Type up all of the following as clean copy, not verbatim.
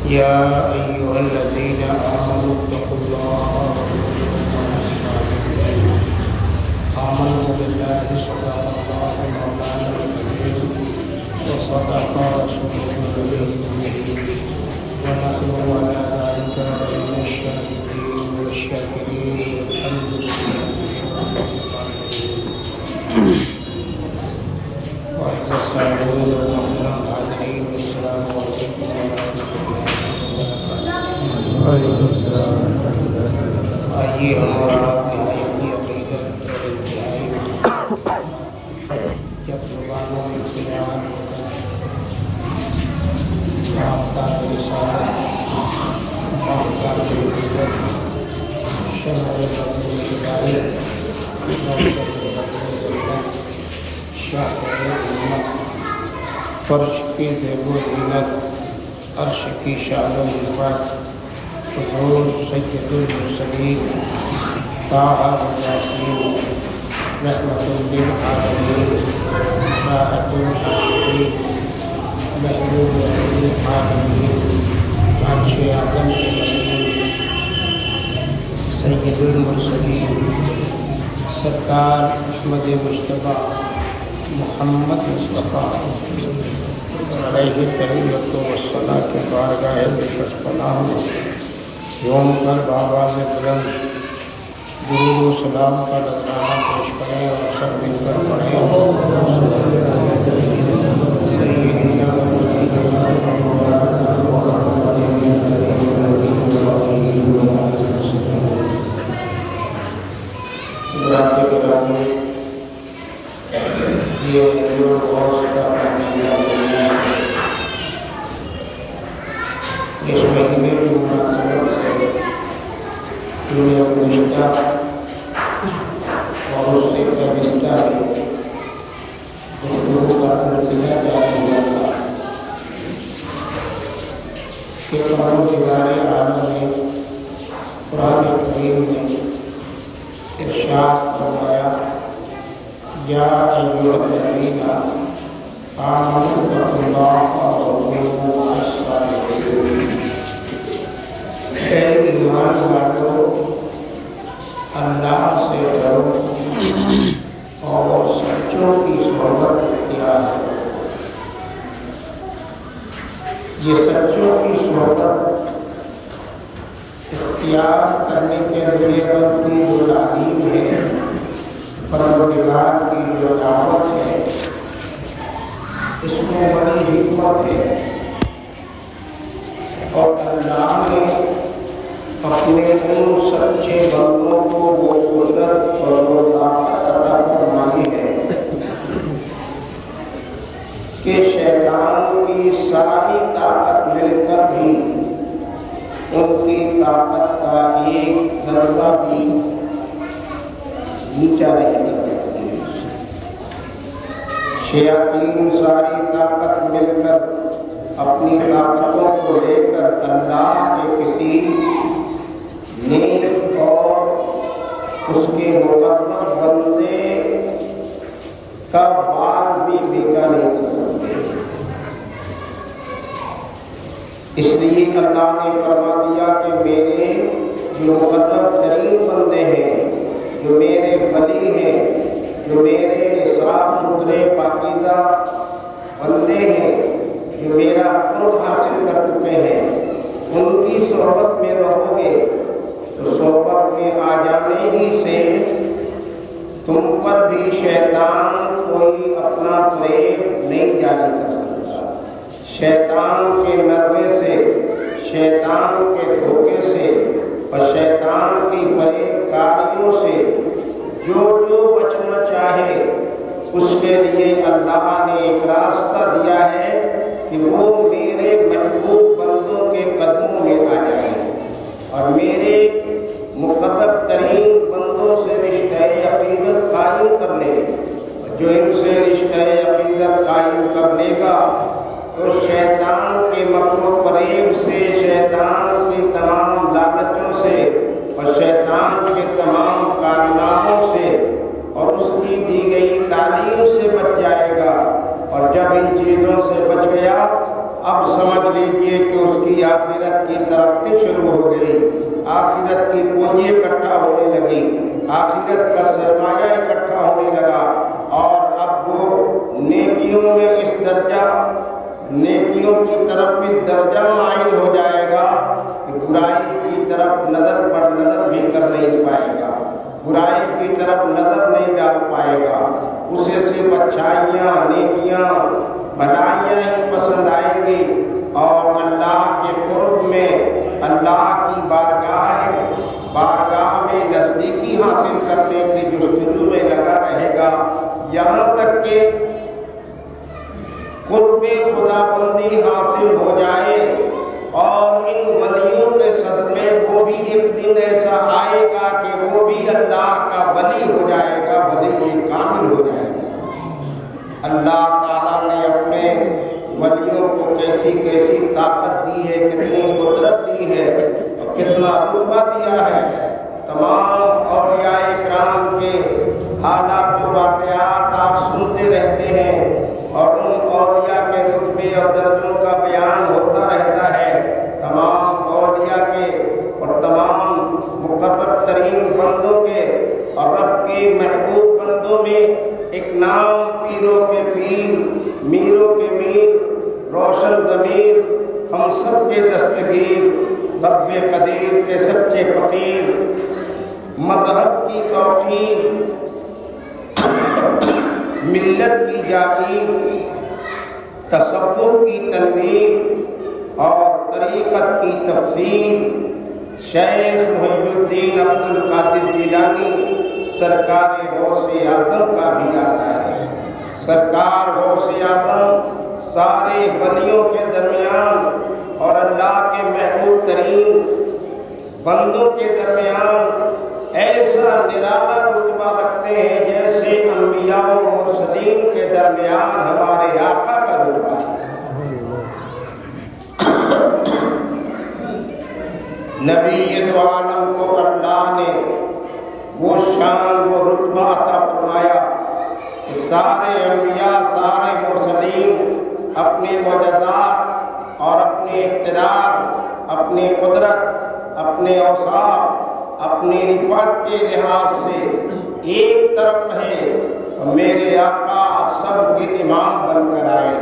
يا أيها الذين آمنوا اتقوا الله آمنوا بالله صدق الله مولانا الكريم وصدق رسوله النبي ونحن على ذلك من الشاهدين والشاكرين والحمد لله رب العالمين. وأعز السائلين والمحترم الحاضرين السلام عليكم ورحمة الله. آئیے ہمارا نہایتی عقیدت اور انتہائی جب زبانوں میں بیان ہوتا ہے آفتاب رسالت آفتاب عقیدت شمع رسول ہدایت شاہد امت فرش کی زیب و زینت عرش کی شان و نعمت حضور سید المرسلین طٰہٰ یاسین رحمۃ للعالمین راحت العاشقین محبوب العالمین عرش اعظم کے مقیم سید المرسلین سرکار احمد مجتبیٰ محمد مصطفیٰ علیہ تحیۃ والصلاۃ کے بارگاہ نشست پناہ میں یوم پر بآواز بلند درود و سلام کا نذرانہ پیش کریں اور سب مل کر پڑھیں سیدنا حضرات گرامی، یہ نور غوث کا اس مہینے کی مناسبت سے دنیا گزشتہ اور اس سے پیوستہ گفتگو کا سلسلہ جاری ہوا تھا کہ پروردگار عالم نے قرآن کریم میں ارشاد فرمایا یا ایھا الذین آمنوا اتقوا اللہ وکونوا مع الصادقین، اے ایمان والو اللہ سے ڈرو اور سچوں کی صحبت اختیار کرو۔ یہ سچوں کی صحبت اختیار کرنے کے لیے رب کی جو تعلیم ہے، پروردگار کی جو دعوت ہے، اس میں بڑی حکمت ہے اور اللہ نے اپنے ان سچے بندوں کو وہ قدرت اور وہ طاقت عطا فرمائی ہے کہ شیطان کی ساری طاقت مل کر بھی ان کی طاقت کا ایک ذرہ بھی نیچا نہیں کر سکتی۔ شیاطین ساری طاقت مل کر اپنی طاقتوں کو لے کر اللہ کے کسی نیک اور اس کے مقرب بندے کا بال بھی بیکا نہیں کر سکتے۔ اس لیے اللہ نے فرما دیا کہ میرے جو مقرب ترین بندے ہیں، جو میرے ولی ہیں، جو میرے صاف ستھرے پاکیزہ بندے ہیں، جو میرا قرب حاصل کر چکے ہیں، ان کی صحبت میں رہو گے تو صحبت میں آ جانے ہی سے تم پر بھی شیطان کوئی اپنا فریب نہیں جاری کر سکتا۔ شیطان کے نروے سے، شیطان کے دھوکے سے اور شیطان کی فریب کاریوں سے جو بچنا چاہے اس کے لیے اللہ نے ایک راستہ دیا ہے کہ وہ میرے محبوب بندوں کے قدموں میں آ جائے اور میرے مقرب ترین بندوں سے رشتہ عقیدت قائم کر لے۔ جو ان سے رشتہ عقیدت قائم کر لے گا تو شیطان کے مکر و فریب سے، شیطان کی تمام لالچوں سے اور شیطان کے تمام کارناموں سے اور اس کی دی گئی تعلیم سے بچ جائے گا۔ اور جب ان چیزوں سے بچ گیا، اب سمجھ لیجئے کہ اس کی آخرت کی ترقی شروع ہو گئی، آخرت کی پونجی اکٹھا ہونے لگی، آخرت کا سرمایہ اکٹھا ہونے لگا، اور اب وہ نیکیوں میں اس درجہ، نیکیوں کی طرف اس درجہ مائل ہو جائے گا کہ برائی کی طرف نظر پر نظر بھی کر نہیں پائے گا، برائی کی طرف نظر نہیں ڈال پائے گا۔ اسے صرف اچھائیاں، نیکیاں، بھلائیاں ہی پسند آئیں گی، اور اللہ کے قرب میں، اللہ کی بارگاہ میں نزدیکی حاصل کرنے کی جستجو میں لگا رہے گا، یہاں تک کہ قرب خدا بندی حاصل ہو جائے۔ اور ان ولیوں کے صدقے وہ بھی ایک دن ایسا آئے گا کہ وہ بھی اللہ کا ولی ہو جائے گا، ولی کامل ہو جائے گا۔ اللہ تعالیٰ نے اپنے ولیوں کو کیسی کیسی طاقت دی ہے، کتنی قدرت دی ہے اور کتنا رتبہ دیا ہے۔ تمام اولیاء اکرام کے حالات و واقعات آپ سنتے رہتے ہیں، اور ان اولیاء کے رتبے اور درجوں کا بیان ہوتا رہتا ہے۔ تمام اولیاء کے اور تمام مقرب ترین بندوں کے اور رب کے محبوب بندوں میں ایک نام پیروں کے پیر، میروں کے میر، روشن ضمیر، ہم سب کے دستگیر، رب قدیر کے سچے فقیر، مذہب کی توقیر، ملت کی جاگیر، تصور کی تنویر اور طریقت کی تفسیر، شیخ محی الدین عبد القادر جیلانی سرکار غوث اعظم کا بھی آتا ہے۔ سرکار غوث اعظم سارے ولیوں کے درمیان اور اللہ کے محبوب ترین بندوں کے درمیان ایسا نرالا رتبہ رکھتے ہیں جیسے انبیاء و مرسلین کے درمیان ہمارے آقا کا رتبہ ہے۔ نبی دو عالم کو اللہ نے وہ شان، وہ رتبہ عطا فرمایا کہ سارے انبیاء، سارے مرسلین اپنی معجزات اور اپنے اقتدار، اپنی قدرت، اپنے اوصاف، اپنی رفعت کے لحاظ سے ایک طرف رہے، اور میرے آقا سب کے امام بن کر آئے،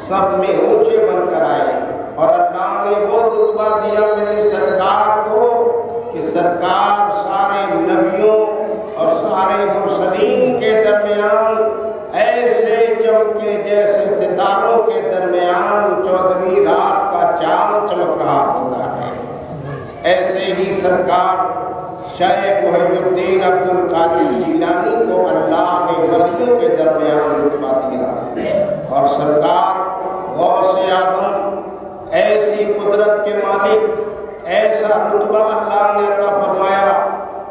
سب میں اونچے بن کر آئے، اور اللہ نے وہ رتبہ دیا میرے سرکار کو کہ سرکار سارے نبیوں اور سارے مرسلین کے درمیان ایسے چمکے جیسے ستاروں کے درمیان 14ویں رات کا چاند چمک رہا ہوتا ہے۔ ایسے ہی سرکار شیخ محی الدین عبد القادر جیلانی کو اللہ نے ولیوں کے درمیان رتبہ دیا، اور سرکار غوث اعظم ایسی قدرت کے مالک، ایسا رتبہ اللہ نے عطا فرمایا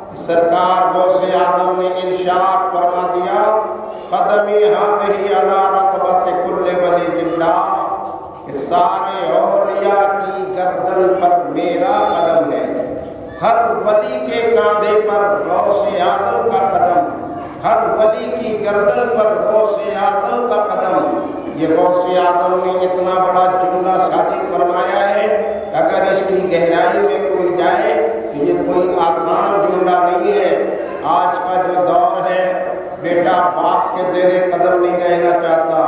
کہ سرکار غوث اعظم نے ارشاد فرما دیا، قدمی ہذہ علی رقبۃ کل ولی اللہ، کہ سارے اولیاء کی گردن پر میرا قدم ہے، ہر ولی کے کاندھے پر غوث اعظم کا قدم، ہر ولی کی گردن پر غوث اعظم کا قدم۔ یہ غوث اعظم نے اتنا بڑا جملہ صادق فرمایا ہے، اگر اس کی گہرائی میں کوئی جائے تو یہ کوئی آسان جملہ نہیں ہے۔ آج کا جو دور ہے، بیٹا باپ کے زیر قدم نہیں رہنا چاہتا،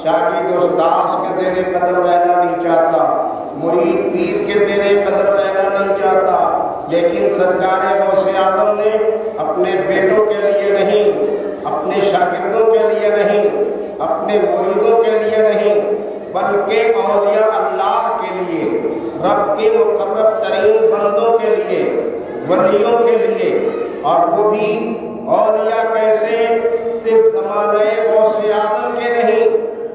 شاگرد استاذ کے زیر قدم رہنا نہیں چاہتا، مرید پیر کے زیر قدم رہنا نہیں چاہتا، لیکن سرکار غوث اعظم نے اپنے بیٹوں کے لیے نہیں، اپنے شاگردوں کے لیے نہیں، اپنے مریدوں کے لیے نہیں، بلکہ اولیاء اللہ کے لیے، رب کے مقرب ترین بندوں کے لیے، ولیوں کے لیے، اور وہ بھی اولیاء کیسے، صرف زمانہ غوث اعظم کے نہیں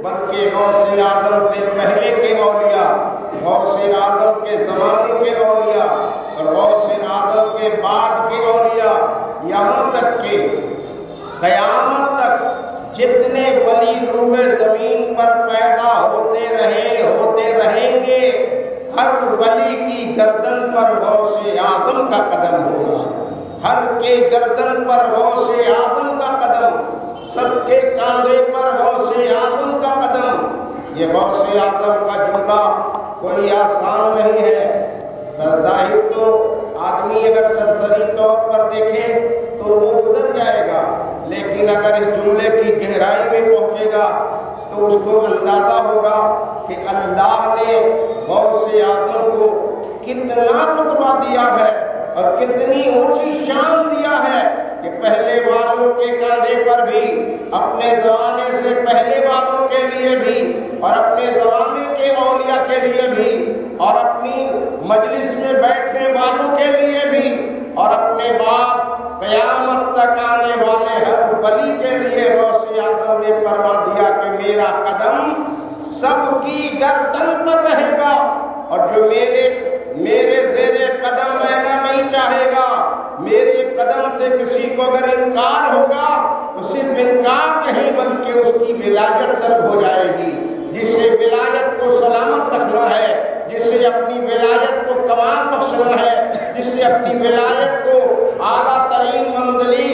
بلکہ غوث اعظم سے پہلے کے اولیاء، غوث اعظم کے زمانے کے اولیاء اور غوث اعظم کے بعد کے اولیاء، یہاں تک کہ قیامت تک جتنے ولی روئے زمین پر پیدا ہوتے رہیں گے، ہر ولی کی گردن پر غوث اعظم کا قدم ہوگا، ہر کے گردن پر غوث اعظم کا قدم، سب کے کاندھے پر غوث اعظم کا قدم۔ یہ غوث اعظم کا جملہ کوئی آسان نہیں ہے۔ ظاہر تو آدمی اگر سرسری طور پر دیکھے تو وہ گزر جائے گا، لیکن اگر اس جملے کی گہرائی میں پہنچے گا تو اس کو اندازہ ہوگا کہ اللہ نے غوث اعظم کو کتنا رتبہ دیا ہے اور کتنی اونچی شان دیا ہے کہ پہلے والوں کے کاندھے پر بھی، اپنے زمانے سے پہلے والوں کے لیے بھی، اور اپنے زمانے کے اولیاء کے لیے بھی، اور اپنی مجلس میں بیٹھنے والوں کے لیے بھی، اور اپنے بعد قیامت تک آنے والے ہر ولی کے لیے غوث اعظم نے فرما دیا کہ میرا قدم سب کی گردن پر رہے گا، اور جو میرے زیر قدم رہنا نہیں چاہے گا، میرے قدم سے کسی کو اگر انکار ہوگا تو صرف انکار نہیں بلکہ اس کی ولایت سلب ہو جائے گی۔ جسے ولایت کو سلامت رکھنا ہے، جسے اپنی ولایت کو کمال بخشنا ہے، جسے اپنی ولایت کو اعلیٰ ترین منزلیں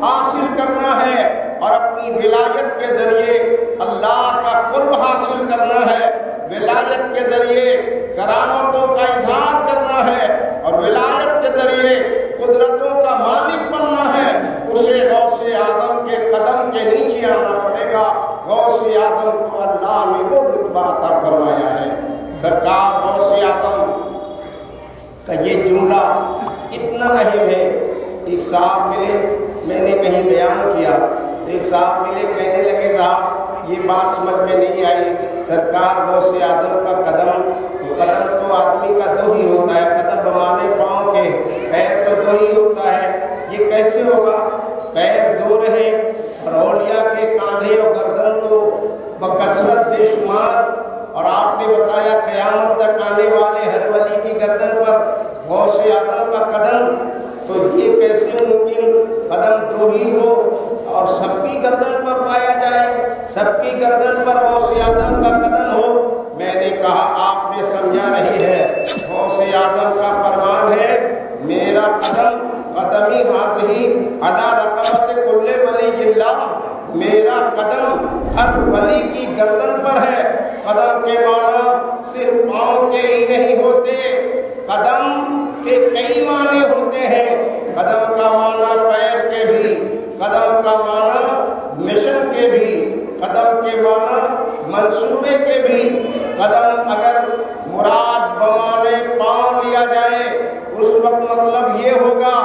حاصل کرنا ہے، اور اپنی ولایت کے ذریعے اللہ کا قرب حاصل کرنا ہے، ولایت کے ذریعے کرامتوں کا اظہار کرنا ہے، اور ولایت کے ذریعے قدرتوں کا مالک بننا ہے، اسے غوث اعظم کے قدم کے نیچے آنا پڑے گا۔ غوث اعظم کو اللہ نے وہ رتبہ عطا فرمایا ہے۔ سرکار غوث اعظم کا یہ جملہ اتنا اہم ہے۔ ایک صاحب ملے، میں نے کہیں بیان کیا تو ایک صاحب ملے، کہنے لگے صاحب یہ بات سمجھ میں نہیں آئی، سرکار غوث اعظم کا قدم تو آدمی کا دو ہی ہوتا ہے، قدم بمانے پاؤں کے، پیر تو دو ہی ہوتا ہے، یہ کیسے ہوگا؟ پیر دو رہے اور اولیاء کے کاندھے اور گردن تو بکثرت بے شمار، اور آپ نے بتایا قیامت تک آنے والے ہر ولی کی گردن پر غوث اعظم کا قدم، تو یہ کیسے ممکن قدم دو ہی ہو اور سب کی گردن پر پایا جائے، سب کی گردن پر غوث اعظم کا قدم ہو؟ میں نے کہا آپ نے سمجھا نہیں ہے۔ غوث اعظم کا فرمان ہے میرا قدمی ہاتھی علی رقبۃ کل ولی اللہ، میرا قدم ہر ولی کی گردن پر ہے۔ قدم کے معنی صرف پاؤں کے ہی نہیں ہوتے، قدم کے کئی معنی ہوتے ہیں۔ قدم کا معنی پیر کے بھی، قدم کا معنی مشن کے بھی، قدم کے معنی منصوبے کے بھی۔ قدم اگر مراد بمانے پاؤں لیا جائے اس وقت مطلب یہ ہوگا،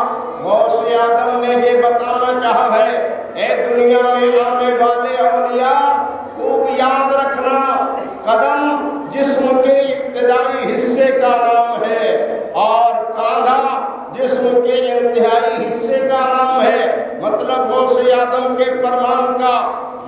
غوث اعظم نے یہ بتانا چاہا ہے اے دنیا میں آنے والے اولیاء خوب یاد رکھنا، قدم جسم کے ابتدائی حصے کا نام ہے اور کاندھا جسم کے انتہائی حصے کا نام ہے۔ مطلب غوث اعظم کے فرمان کا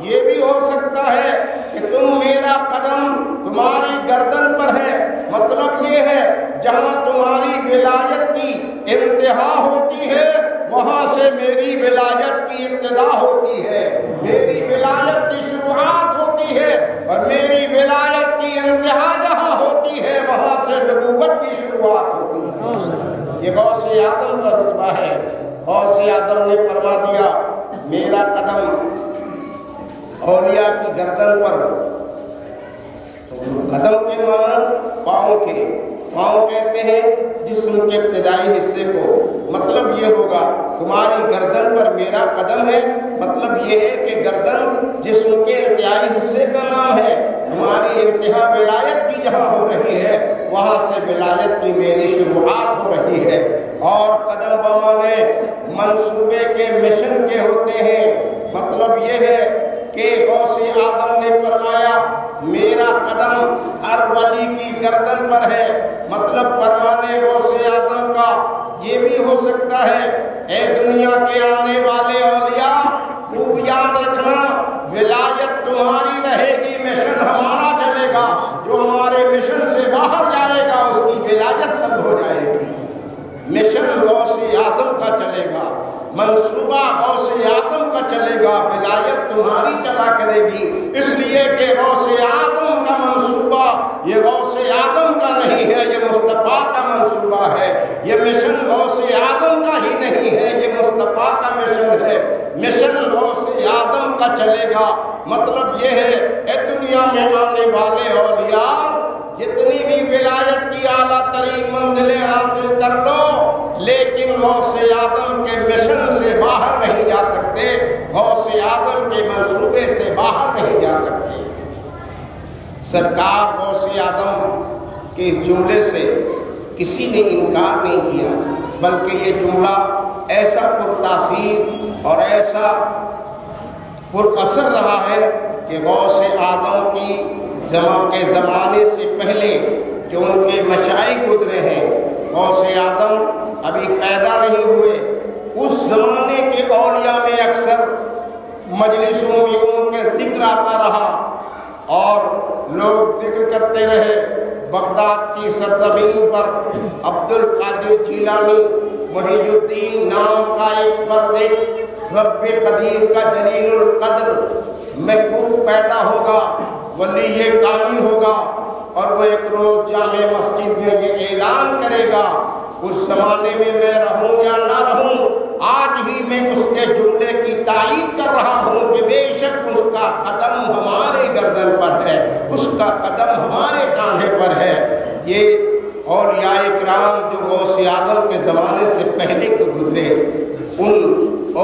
یہ بھی ہو سکتا ہے کہ تم میرا قدم تمہاری گردن پر ہے، مطلب یہ ہے جہاں تمہاری ولایت کی انتہا ہوتی ہے وہاں سے میری ولایت کی ابتدا ہوتی ہے، میری ولایت کی شروعات ہوتی ہے، اور میری ولایت کی انتہا جہاں ہوتی ہے وہاں سے نبوت کی شروعات ہوتی ہے۔ یہ غوث اعظم کا رتبہ ہے۔ غوث اعظم نے فرما دیا میرا قدم اولیاء کی گردن پر، قدم کے معنی پاؤں کے، پاؤں کہتے ہیں جسم کے ابتدائی حصے کو، مطلب یہ ہوگا تمہاری گردن پر میرا قدم ہے، مطلب یہ ہے کہ گردن جسم کے انتہائی حصے کا نام ہے، تمہاری انتہا ولایت کی جہاں ہو رہی ہے وہاں سے ولایت کی میری شروعات ہو رہی ہے۔ اور قدم بمانے منصوبے کے مشن کے ہوتے ہیں، مطلب یہ ہے کہ غوث اعظم نے فرمایا میرا قدم ہر ولی کی گردن پر ہے، مطلب فرمانے غوث اعظم کا یہ بھی ہو سکتا ہے اے دنیا کے آنے والے اولیاء خوب یاد رکھنا، ولایت تمہاری رہے گی، مشن ہمارا چلے گا، جو ہمارے مشن سے باہر جائے گا اس کی ولایت سب ہو جائے گی۔ مشن غوث اعظم کا چلے گا، منصوبہ غوث اعظم کا چلے گا، ولایت تمہاری چلا کرے گی، اس لیے کہ غوث اعظم کا منصوبہ یہ غوث اعظم کا نہیں ہے، یہ مصطفیٰ کا منصوبہ ہے، یہ مشن غوث اعظم کا ہی نہیں ہے، یہ مصطفیٰ کا مشن ہے، مشن غوث اعظم کا چلے گا۔ مطلب یہ ہے اے دنیا میں آنے والے اولیاء جتنی بھی ولایت کی اعلیٰ ترین منزلیں حاصل کر لو، لیکن غوث اعظم کے مشن سے باہر نہیں جا سکتے، غوث اعظم کے منصوبے سے باہر نہیں جا سکتے۔ سرکار غوث اعظم کے اس جملے سے کسی نے انکار نہیں کیا، بلکہ یہ جملہ ایسا پرتاثیر اور ایسا پر اثر رہا ہے کہ غوث اعظم کے زمانے سے پہلے جو ان کے مشائخ گزرے ہیں، غوث اعظم ابھی پیدا نہیں ہوئے، اس زمانے کے اولیاء میں اکثر مجلسوں میں ان کے ذکر آتا رہا اور لوگ ذکر کرتے رہے۔ بغداد کی سرزمین پر عبد القادر جیلانی محی الدین نام کا ایک فرد رب قدیر کا جلیل القدر محبوب پیدا ہوگا، ولی کامل ہوگا، اور وہ ایک روز جامع مسجد میں یہ اعلان کرے گا، اس زمانے میں رہوں یا نہ رہوں، آج ہی میں اس کے جملے کی تائید کر رہا ہوں کہ بے شک اس کا قدم ہمارے گردن پر ہے، اس کا قدم ہمارے کاندھے پر ہے۔ یہ اولیاء کرام جو غوث اعظم کے زمانے سے پہلے کو گزرے، ان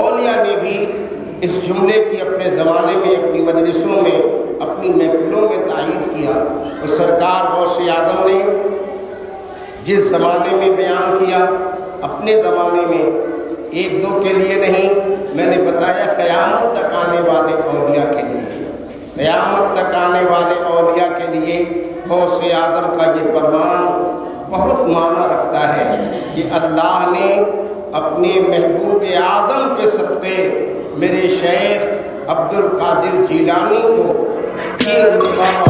اولیاء نے بھی اس جملے کی اپنے زمانے میں اپنی مجلسوں میں اپنی محفلوں میں تائید کیا۔ اور سرکار غوث اعظم نے جس زمانے میں بیان کیا، اپنے زمانے میں ایک دو کے لیے نہیں، میں نے بتایا قیامت تک آنے والے اولیاء کے لیے، قیامت تک آنے والے اولیاء کے لیے غوث اعظم کا یہ فرمان بہت معنی رکھتا ہے کہ اللہ نے اپنے محبوب اعظم کے صدقے میرے شیخ عبد القادر جیلانی کو سرکار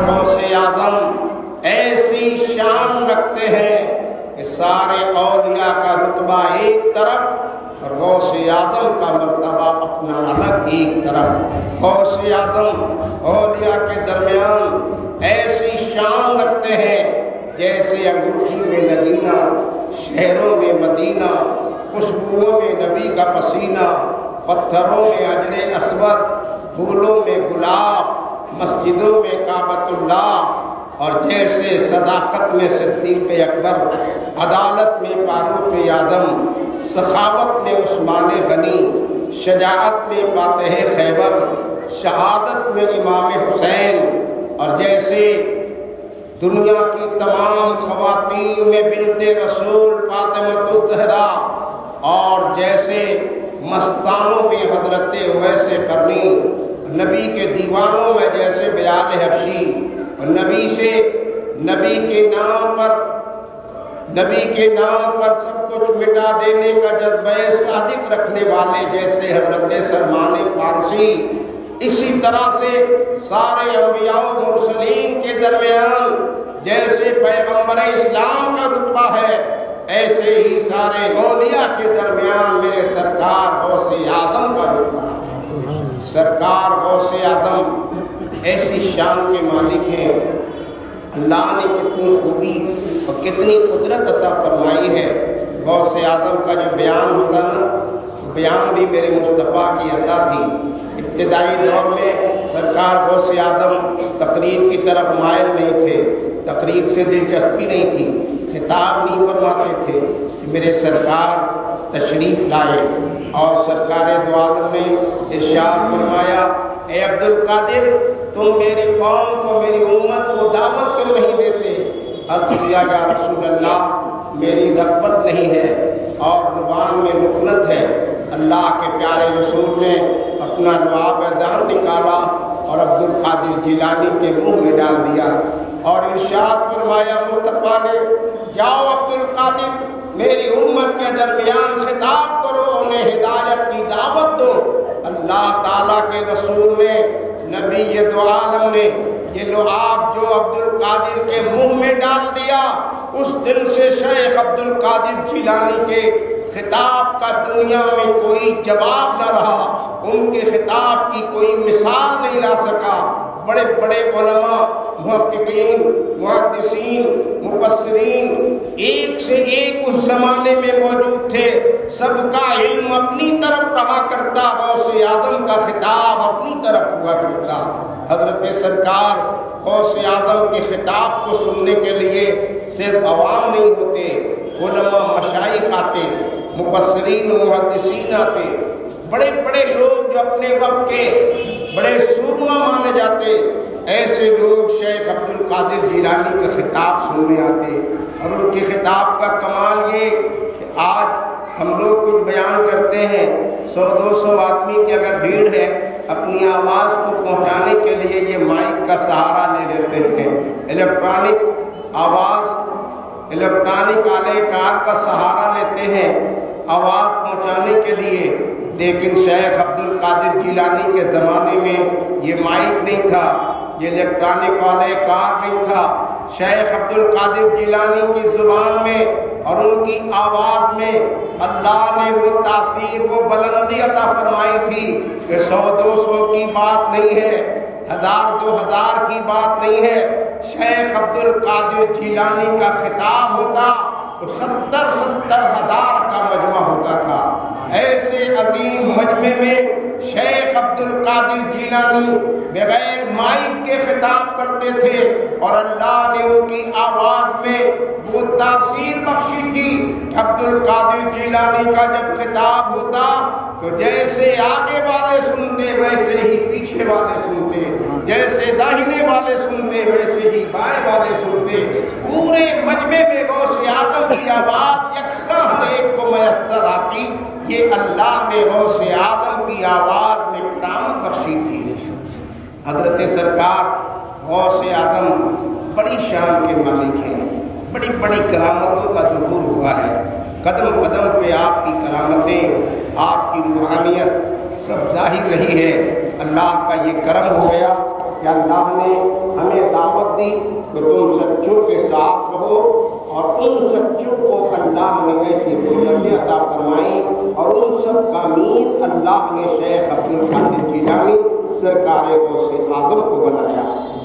غوث اعظم ایسی شان رکھتے ہیں کہ سارے اولیاء کا رتبہ ایک طرف اور غوث اعظم کا مرتبہ اپنا الگ ایک طرف۔ غوث اعظم اولیاء کے درمیان ایسی شان رکھتے ہیں جیسے انگوٹھی میں نگینہ، شہروں میں مدینہ، خوشبوؤں میں نبی کا پسینہ، پتھروں میں حجر اسود، پھولوں میں گلاب، مسجدوں میں کعبۃ اللہ، اور جیسے صداقت میں صدیق اکبر، عدالت میں فاروق اعظم، سخاوت میں عثمان غنی، شجاعت میں فاتح خیبر، شہادت میں امام حسین، اور جیسے دنیا کی تمام خواتین میں بنت رسول فاطمہ الزہرا، اور جیسے مستانوں میں حضرت اویس قرنی، نبی کے دیوانوں میں جیسے بلال حبشی، اور نبی کے نام پر سب کچھ مٹا دینے کا جذبہ صادق رکھنے والے جیسے حضرت سلمان فارسی، اسی طرح سے سارے انبیاء و مرسلین کے درمیان جیسے پیغمبر اسلام کا رتبہ ہے، ایسے ہی سارے اولیاء کے درمیان میرے سرکار غوث اعظم کا رتبہ ہے۔ سرکار غوث اعظم ایسی شان کے مالک ہیں، اللہ نے کتنی خوبی اور کتنی قدرت عطا فرمائی ہے۔ غوث اعظم کا جو بیان ہوتا نا، بیان بھی میرے مصطفیٰ کی عطا تھی۔ ابتدائی دور میں سرکار غوث اعظم تقریر کی طرف مائل نہیں تھے، تقریر سے دلچسپی نہیں تھی، خطاب نہیں فرماتے تھے کہ میرے سرکار تشریف لائے، اور سرکار دو عالم نے ارشاد فرمایا، اے عبد القادر، تم میری قوم کو، میری امت کو دعوت کیوں نہیں دیتے؟ عرض کیا یا رسول اللہ، میری رغبت نہیں ہے اور زبان میں لکنت ہے۔ اللہ کے پیارے رسول نے اپنا لعاب دہن نکالا اور عبد القادر جیلانی کے منہ میں ڈال دیا اور ارشاد فرمایا مصطفیٰ نے، جاؤ عبد القادر، میری امت کے درمیان خطاب کرو، انہیں ہدایت کی دعوت دو۔ اللہ تعالیٰ کے رسول نے، نبی دو عالم نے یہ لعاب جو عبد القادر کے منہ میں ڈال دیا، اس دن سے شیخ عبد القادر جیلانی کے خطاب کا دنیا میں کوئی جواب نہ رہا، ان کے خطاب کی کوئی مثال نہیں لا سکا۔ بڑے بڑے علماء، محققین، محدثین، مفسرین ایک سے ایک اس زمانے میں موجود تھے، سب کا علم اپنی طرف رہا کرتا، غوث اعظم کا خطاب اپنی طرف ہوا کرتا۔ حضرت سرکار غوث اعظم کے خطاب کو سننے کے لیے صرف عوام نہیں ہوتے، علماء مشائخ آتے، مفسرین و محدثین آتے، بڑے بڑے لوگ جو اپنے وقت کے بڑے سورما مانے جاتے، ایسے لوگ شیخ عبد القادر جیلانی کا خطاب سننے آتے۔ اور ان کے خطاب کا کمال یہ کہ آج ہم لوگ کچھ بیان کرتے ہیں، 100-200 آدمی کی اگر بھیڑ ہے، اپنی آواز کو پہنچانے کے لیے یہ مائک کا سہارا لے لیتے ہیں، الیکٹرانک آواز، الیکٹرانک آلے کار کا سہارا لیتے ہیں آواز پہنچانے کے لیے۔ لیکن شیخ عبد القادر جیلانی کے زمانے میں یہ مائک نہیں تھا، یہ الیکٹرانک والے کار نہیں تھا۔ شیخ عبد القادر جیلانی کی زبان میں اور ان کی آواز میں اللہ نے وہ تاثیر، وہ بلندی عطا فرمائی تھی کہ 100-200 کی بات نہیں ہے، 1000-2000 کی بات نہیں ہے۔ شیخ عبد القادر جیلانی کا خطاب ہوتا تو 70-70 ہزار کا مجمع ہوتا تھا۔ ایسے عظیم مجمع میں شیخ عبد القادر جیلانی بغیر مائک کے خطاب کرتے تھے، اور اللہ نے ان کی آواز میں وہ تاثیر بخشی تھی۔ عبد القادر جیلانی کا جب خطاب ہوتا تو جیسے آگے والے سنتے ویسے ہی پیچھے والے سنتے، جیسے داہنے والے سنتے ویسے ہی بائیں والے سنتے۔ پورے مجمع میں غوث اعظم کی آواز یکساں ہر ایک کو میسر آتی۔ یہ اللہ نے غوث اعظم کی آواز میں کرامت بخشی تھی۔ حضرت سرکار غوث اعظم بڑی شان کے مالک ہیں، بڑی بڑی کرامتوں کا ظہور ہوا ہے۔ قدم قدم پہ آپ کی کرامتیں، آپ کی روحانیت سب ظاہر رہی ہے۔ اللہ کا یہ کرم ہو گیا کہ اللہ نے ہمیں دعوت دی کہ تم سچوں کے ساتھ رہو، اور ان سچوں کو اللہ نے ایسی بلندی عطا فرمائی، اور ان سب کا امیر اللہ نے شیخ عبد القادر جیلانی سرکار غوث اعظم کو بنایا۔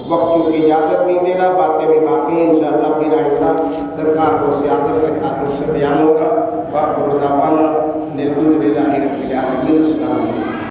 وقت کی اجازت نہیں دے رہا، باتیں بھی باقی ہیں، انشاءاللہ پھر آئندہ سرکار غوث اعظم کے تعلق سے بیان ہوگا۔ باقی دعوانا الحمدللہ رب العالمین۔ السلام علیکم۔